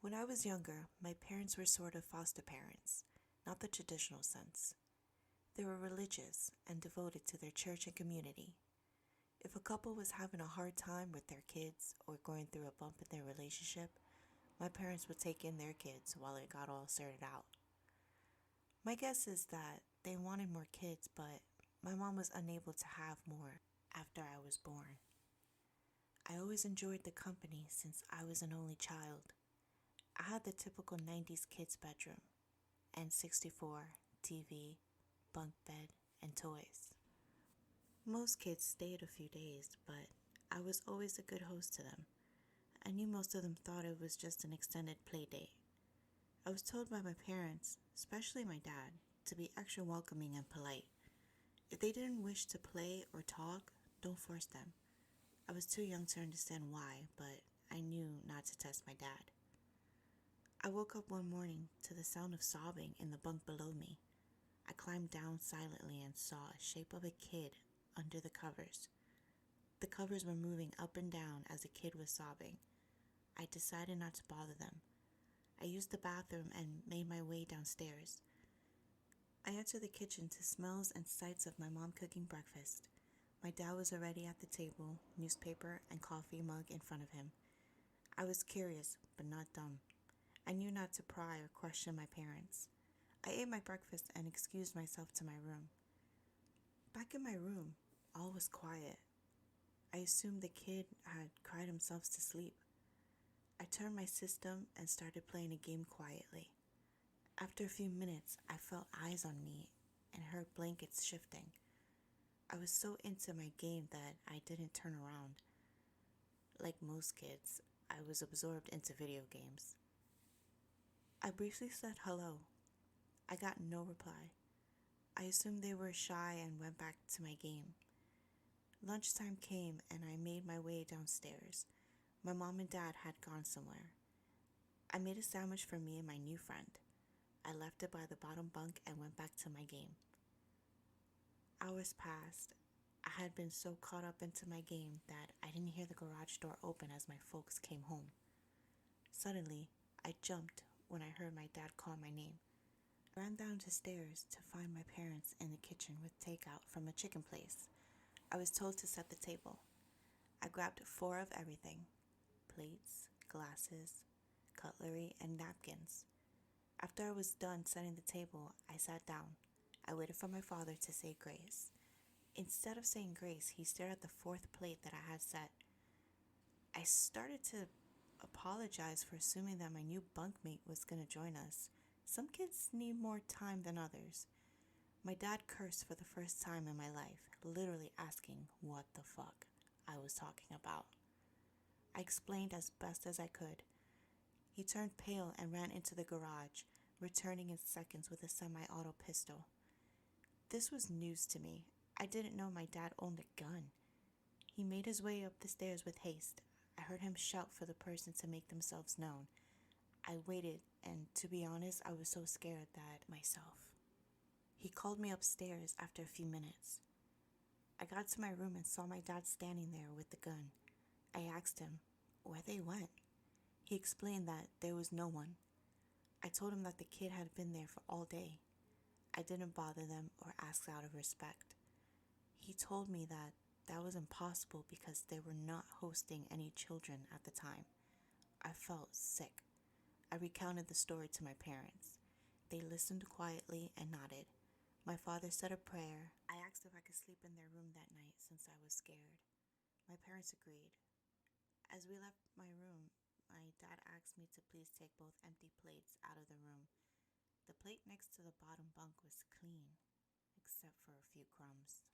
When I was younger, my parents were sort of foster parents, not the traditional sense. They were religious and devoted to their church and community. If a couple was having a hard time with their kids or going through a bump in their relationship, my parents would take in their kids while it got all sorted out. My guess is that they wanted more kids, but my mom was unable to have more after I was born. I always enjoyed the company since I was an only child. I had the typical 90s kids bedroom, N64, TV, bunk bed, and toys. Most kids stayed a few days, but I was always a good host to them. I knew most of them thought it was just an extended play date. I was told by my parents, especially my dad, to be extra welcoming and polite. If they didn't wish to play or talk, don't force them. I was too young to understand why, but I knew not to test my dad. I woke up one morning to the sound of sobbing in the bunk below me. I climbed down silently and saw a shape of a kid under the covers. The covers were moving up and down as the kid was sobbing. I decided not to bother them. I used the bathroom and made my way downstairs. I entered the kitchen to smells and sights of my mom cooking breakfast. My dad was already at the table, newspaper and coffee mug in front of him. I was curious, but not dumb. I knew not to pry or question my parents. I ate my breakfast and excused myself to my room. Back in my room, all was quiet. I assumed the kid had cried himself to sleep. I turned my system and started playing a game quietly. After a few minutes, I felt eyes on me and heard blankets shifting. I was so into my game that I didn't turn around. Like most kids, I was absorbed into video games. I briefly said hello. I got no reply. I assumed they were shy and went back to my game. Lunchtime came and I made my way downstairs. My mom and dad had gone somewhere. I made a sandwich for me and my new friend. I left it by the bottom bunk and went back to my game. Hours passed. I had been so caught up into my game that I didn't hear the garage door open as my folks came home. Suddenly, I jumped when I heard my dad call my name. I ran down the stairs to find my parents in the kitchen with takeout from a chicken place. I was told to set the table. I grabbed 4 of everything: plates, glasses, cutlery, and napkins. After I was done setting the table, I sat down. I waited for my father to say grace. Instead of saying grace, he stared at the 4th plate that I had set. I started to apologize for assuming that my new bunkmate was going to join us. Some kids need more time than others. My dad cursed for the first time in my life, literally asking what the fuck I was talking about. I explained as best as I could. He turned pale and ran into the garage, returning in seconds with a semi-auto pistol. This was news to me. I didn't know my dad owned a gun. He made his way up the stairs with haste. I heard him shout for the person to make themselves known. I waited, and to be honest, I was so scared that myself. He called me upstairs after a few minutes. I got to my room and saw my dad standing there with the gun. I asked him where they went. He explained that there was no one. I told him that the kid had been there for all day. I didn't bother them or ask out of respect. He told me that was impossible because they were not hosting any children at the time. I felt sick. I recounted the story to my parents. They listened quietly and nodded. My father said a prayer. I asked if I could sleep in their room that night since I was scared. My parents agreed. As we left my room, my dad asked me to please take both empty plates out of the room. The plate next to the bottom bunk was clean, except for a few crumbs.